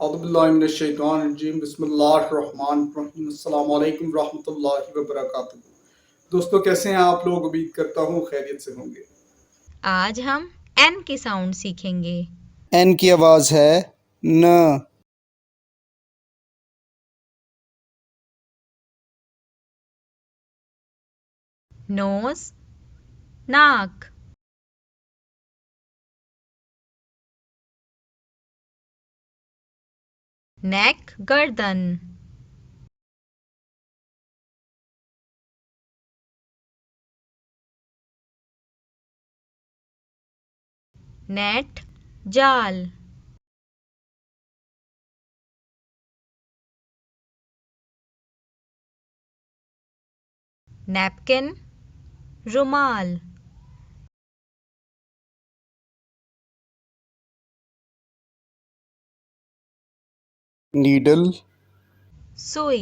औज़ुबिल्लाहिमिनश्शैतानिर्रजीम बिस्मिल्लाहिर्रहमानिर्रहीम अस्सलाम वालेकुम रहमतुल्लाहि व बरकातुहू। दोस्तों कैसे हैं आप लोग? उम्मीद करता हूँ खैरियत से होंगे। आज हम एन के साउंड सीखेंगे। एन की आवाज है न। नोज नाक, नेक गर्दन, नेट जाल, नैपकिन रुमाल, नीडल, सुई,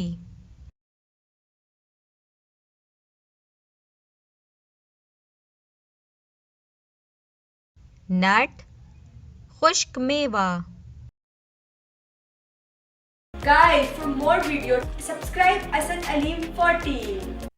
नट खुश्क मेवा। Guys, for more videos, subscribe Asad Aleem 40.